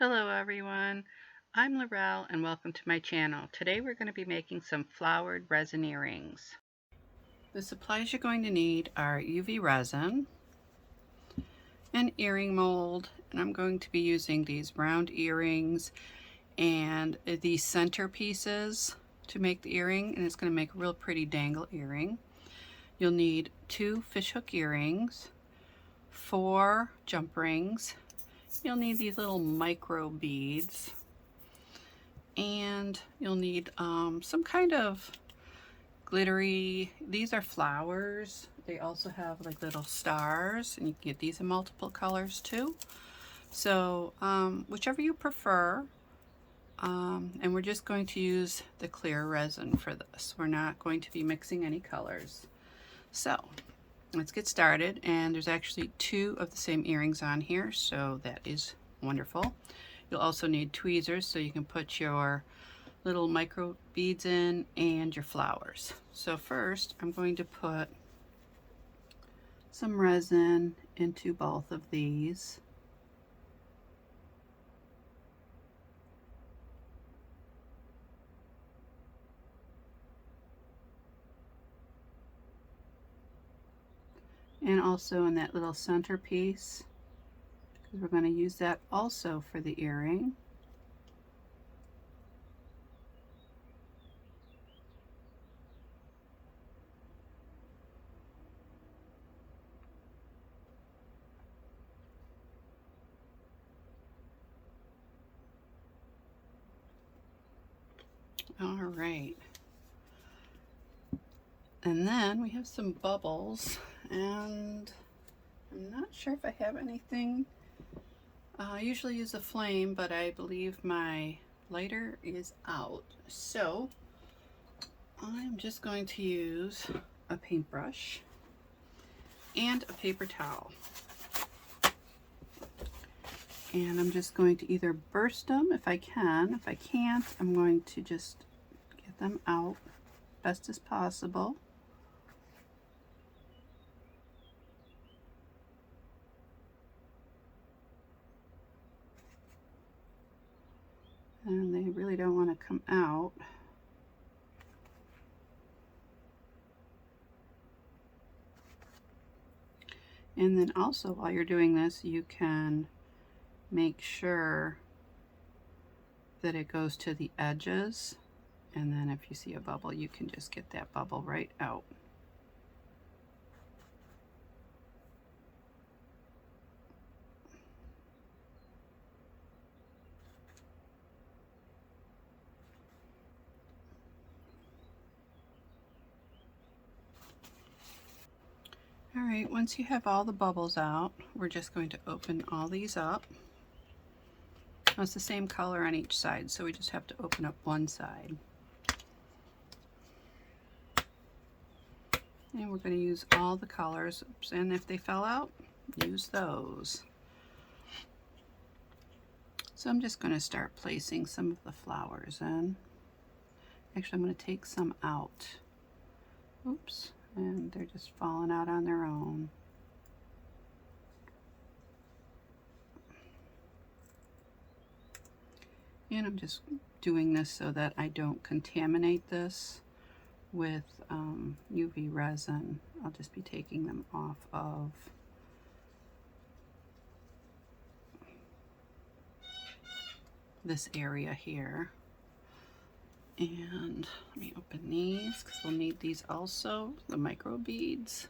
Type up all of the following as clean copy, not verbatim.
Hello everyone, I'm Laurel and welcome to my channel. Today we're going to be making some flowered resin earrings. The supplies you're going to need are UV resin, an earring mold, and I'm going to be using these round earrings and these center pieces to make the earring, and it's going to make a real pretty dangle earring. You'll need 2 fishhook earrings, 4 jump rings. You'll need these little micro beads, and you'll need some kind of glittery, these are flowers. They also have like little stars, and you can get these in multiple colors too. So whichever you prefer. And we're just going to use the clear resin for this. We're not going to be mixing any colors. So let's get started. And there's actually 2 of the same earrings on here, so that is wonderful. You'll also need tweezers so you can put your little micro beads in and your flowers. So first I'm going to put some resin into both of these. And also in that little centerpiece, because we're going to use that also for the earring. All right. And then we have some bubbles, and I'm not sure if I have anything. I usually use a flame, but I believe my lighter is out. So I'm just going to use a paintbrush and a paper towel. And I'm just going to either burst them if I can. If I can't, I'm going to just get them out best as possible. And they really don't want to come out. And then also while you're doing this, you can make sure that it goes to the edges. And then if you see a bubble, you can just get that bubble right out. All right, once you have all the bubbles out, we're just going to open all these up. Now it's the same color on each side, so we just have to open up one side. And we're going to use all the colors. Oops, and if they fell out, use those. So I'm just going to start placing some of the flowers in. Actually, I'm going to take some out. Oops, and they're just falling out on their own. And I'm just doing this so that I don't contaminate this with UV resin. I'll just be taking them off of this area here. And let me open these because we'll need these also, the micro beads.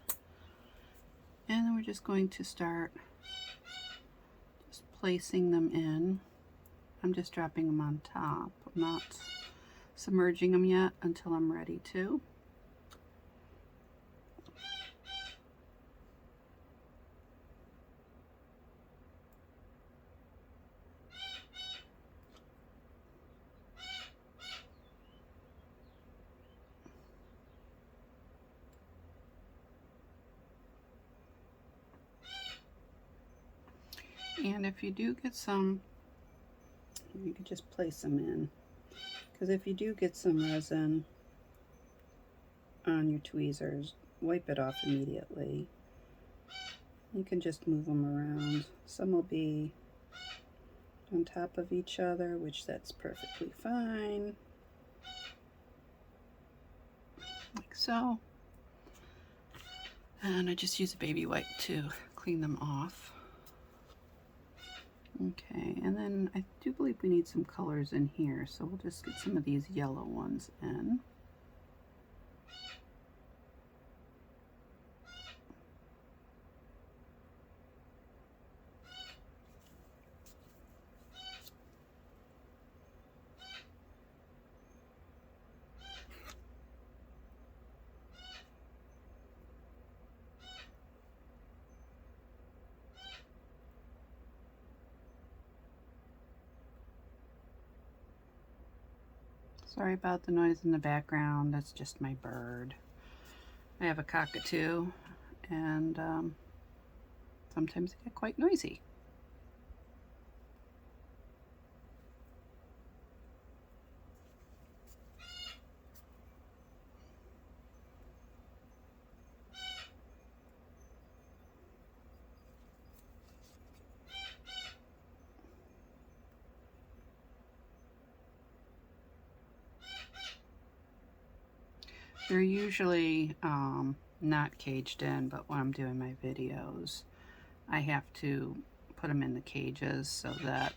And then we're just going to start just placing them in. I'm just dropping them on top. I'm not submerging them yet until I'm ready to. And if you do get some, you can just place them in. Because if you do get some resin on your tweezers, wipe it off immediately. You can just move them around. Some will be on top of each other, which that's perfectly fine. Like so. And I just use a baby wipe to clean them off. Okay, and then I do believe we need some colors in here, so we'll just get some of these yellow ones in. Sorry about the noise in the background, that's just my bird. I have a cockatoo, and sometimes they get quite noisy. They're usually not caged in, but when I'm doing my videos, I have to put them in the cages so that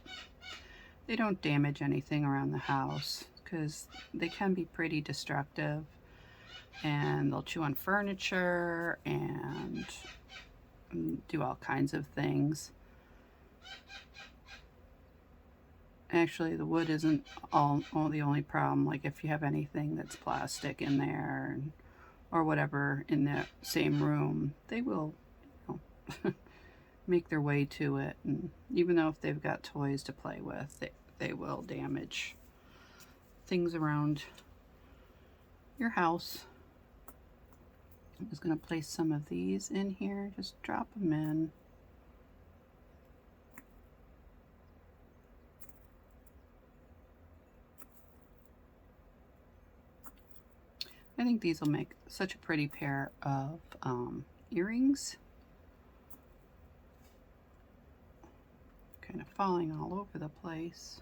they don't damage anything around the house, because they can be pretty destructive and they'll chew on furniture and do all kinds of things. Actually, the wood isn't all the only problem. Like if you have anything that's plastic in there or whatever in that same room, they will, you know, make their way to it. And even though if they've got toys to play with, they will damage things around your house. I'm just going to place some of these in here. Just drop them in. I think these will make such a pretty pair of earrings. Kind of falling all over the place.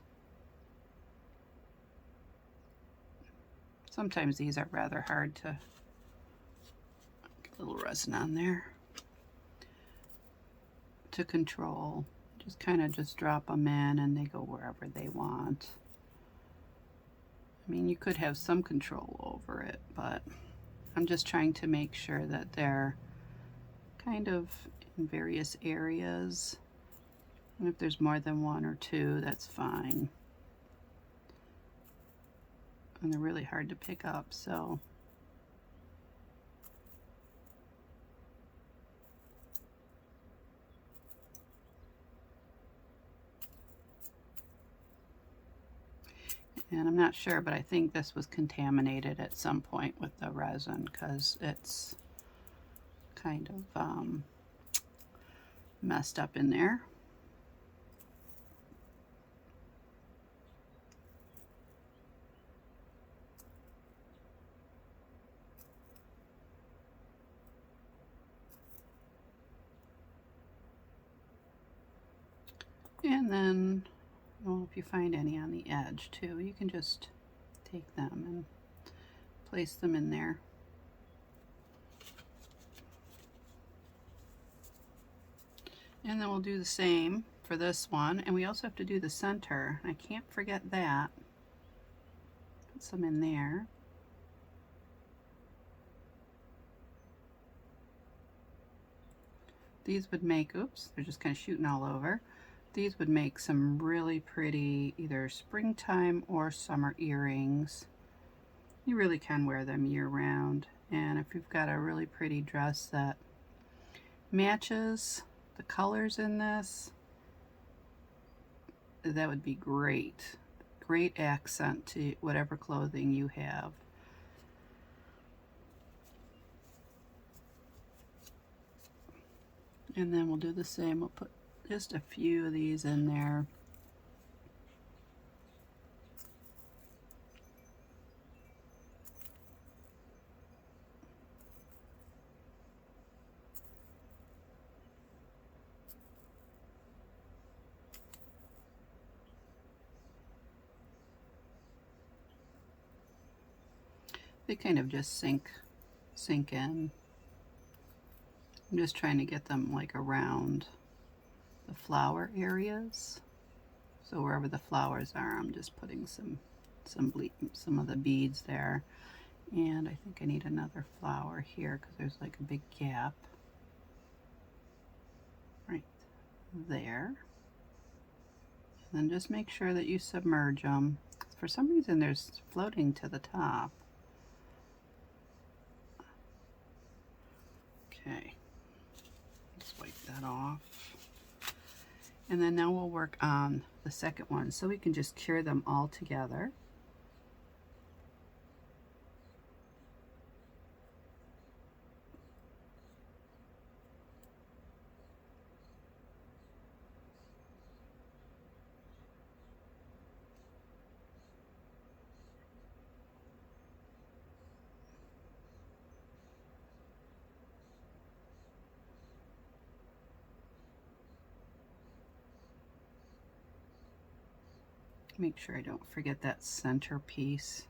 Sometimes these are rather hard to get a little resin on there to control. Just kind of just drop them in and they go wherever they want. I mean, you could have some control over it, but I'm just trying to make sure that they're kind of in various areas. And if there's more than one or two, that's fine. And they're really hard to pick up, so. And I'm not sure, but I think this was contaminated at some point with the resin because it's kind of messed up in there. And then, well, if you find any on the edge too, you can just take them and place them in there. And then we'll do the same for this one, and we also have to do the center. I can't forget that. Put some in there. These would make, oops, they're just kind of shooting all over. These would make some really pretty either springtime or summer earrings. You really can wear them year round. And if you've got a really pretty dress that matches the colors in this, that would be great. Great accent to whatever clothing you have. And then we'll do the same. We'll put just a few of these in there. They kind of just sink in. I'm just trying to get them like around the flower areas. So wherever the flowers are, I'm just putting some of the beads there. And I think I need another flower here because there's like a big gap right there. And then just make sure that you submerge them. For some reason, there's floating to the top. Okay, let's wipe that off. And then now we'll work on the second one, so we can just cure them all together. Make sure I don't forget that center piece.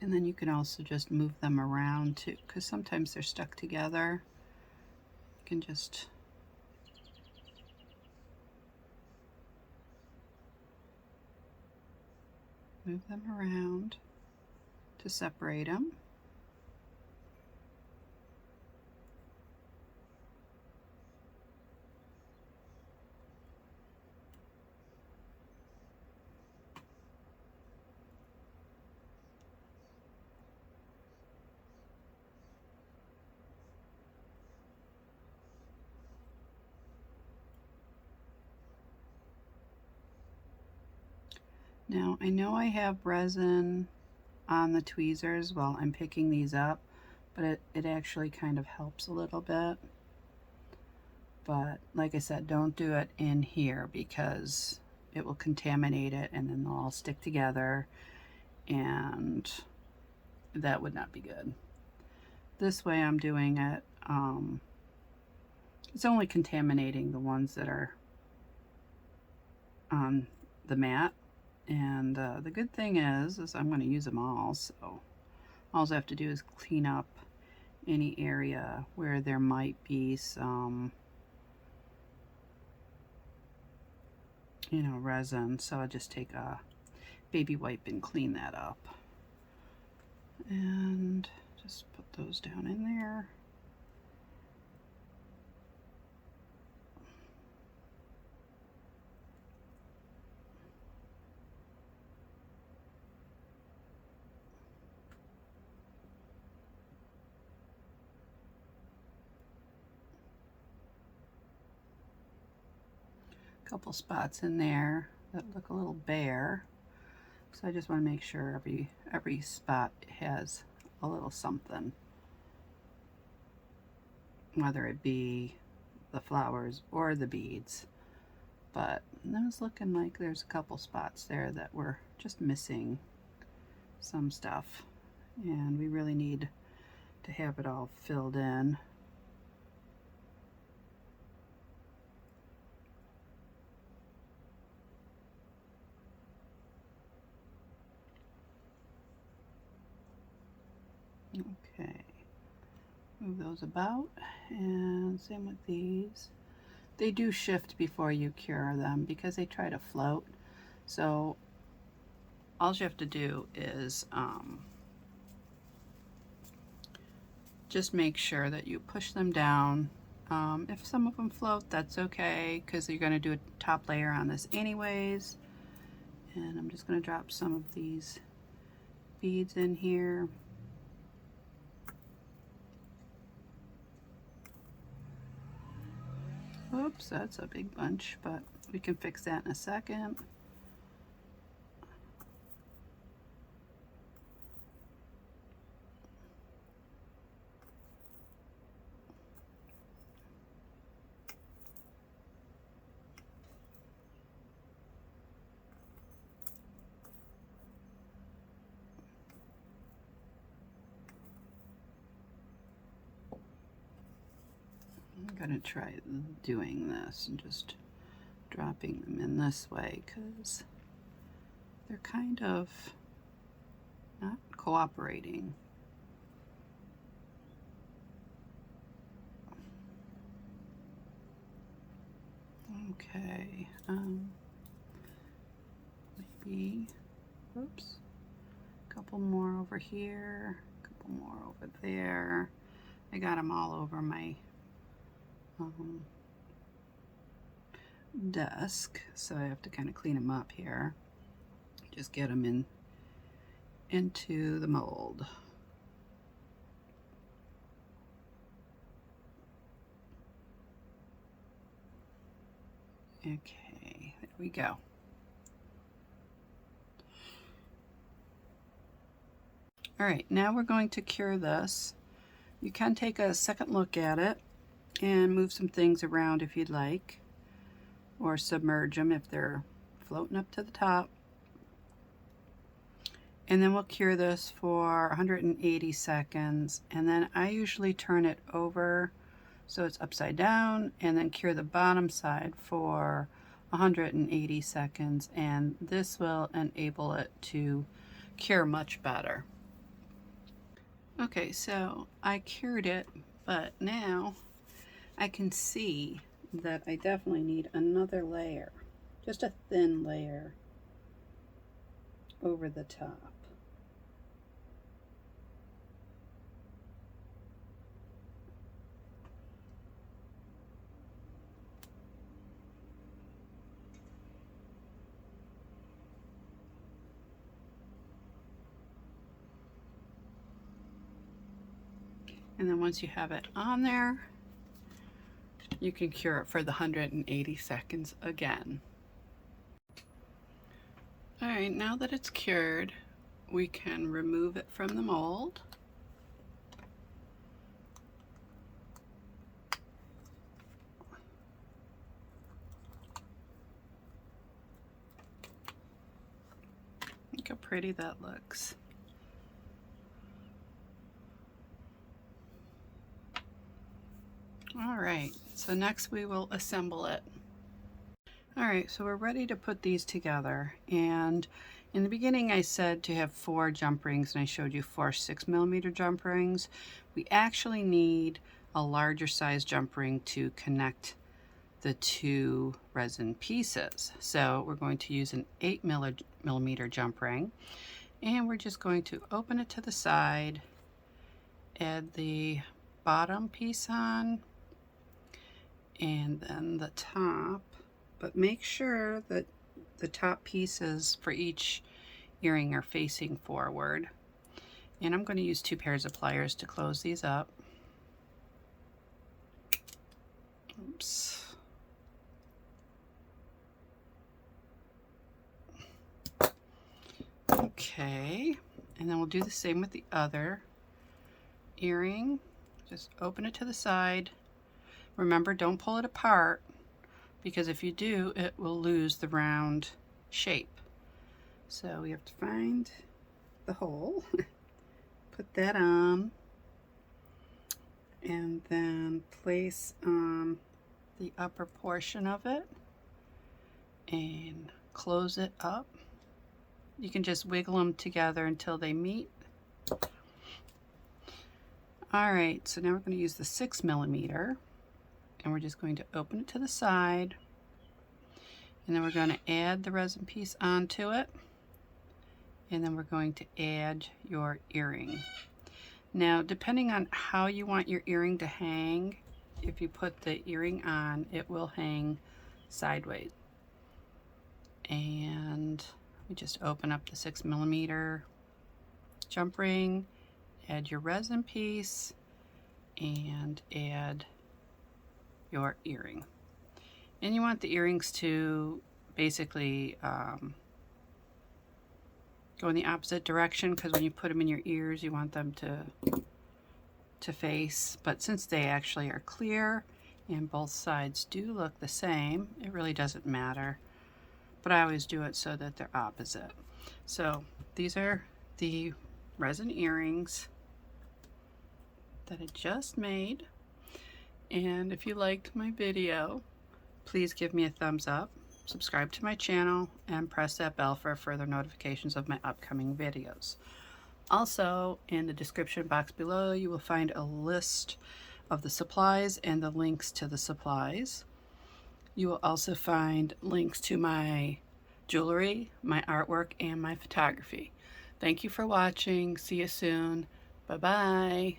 And then you can also just move them around too, because sometimes they're stuck together. You can just move them around to separate them. Now I know I have resin on the tweezers while I'm picking these up, but it actually kind of helps a little bit. But like I said, don't do it in here because it will contaminate it and then they'll all stick together and that would not be good. This way I'm doing it, it's only contaminating the ones that are on the mat. And the good thing is I'm going to use them all, so all I have to do is clean up any area where there might be some, you know, resin. So I'll just take a baby wipe and clean that up. And just put those down in there. Couple spots in there that look a little bare, so I just want to make sure every spot has a little something, whether it be the flowers or the beads. But it's looking like there's a couple spots there that were just missing some stuff, and we really need to have it all filled in. Okay, move those about, and same with these. They do shift before you cure them because they try to float. So all you have to do is just make sure that you push them down. If some of them float, that's okay, because you're going to do a top layer on this anyways. And I'm just going to drop some of these beads in here. Oops, that's a big bunch, but we can fix that in a second. I'm gonna try doing this and just dropping them in this way because they're kind of not cooperating. Okay, maybe, oops, a couple more over here, a couple more over there. I got them all over my desk, so I have to kind of clean them up here. Just get them into the mold. Okay, there we go. All right, now we're going to cure this. You can take a second look at it and move some things around if you'd like, or submerge them if they're floating up to the top. And then we'll cure this for 180 seconds, and then I usually turn it over so it's upside down, and then cure the bottom side for 180 seconds, and this will enable it to cure much better. Okay, so I cured it, but now I can see that I definitely need another layer, just a thin layer over the top. And then once you have it on there, you can cure it for the 180 seconds again. All right, now that it's cured, we can remove it from the mold. Look how pretty that looks. All right, so next we will assemble it. All right, so we're ready to put these together. And in the beginning I said to have 4 jump rings, and I showed you 4 6mm jump rings. We actually need a larger size jump ring to connect the 2 resin pieces. So we're going to use an 8mm jump ring, and we're just going to open it to the side, add the bottom piece on, and then the top, but make sure that the top pieces for each earring are facing forward. And I'm going to use 2 pairs of pliers to close these up. Oops. Okay, and then we'll do the same with the other earring. Just open it to the side. Remember, don't pull it apart, because if you do, it will lose the round shape. So we have to find the hole, put that on, and then place on the upper portion of it and close it up. You can just wiggle them together until they meet. All right, so now we're going to use the 6mm, and we're just going to open it to the side, and then we're going to add the resin piece onto it, and then we're going to add your earring. Now, depending on how you want your earring to hang, if you put the earring on, it will hang sideways. And we just open up the 6mm jump ring, add your resin piece, and add your earring. And you want the earrings to basically go in the opposite direction, because when you put them in your ears, you want them to face. But since they actually are clear and both sides do look the same, it really doesn't matter. But I always do it so that they're opposite. So these are the resin earrings that I just made. And if you liked my video, please give me a thumbs up. subscribe to my channel, and press that bell for further notifications of my upcoming videos. Also, in the description box below, you will find a list of the supplies and the links to the supplies. You will also find links to my jewelry, my artwork, and my photography. Thank you for watching. See you soon. Bye-bye.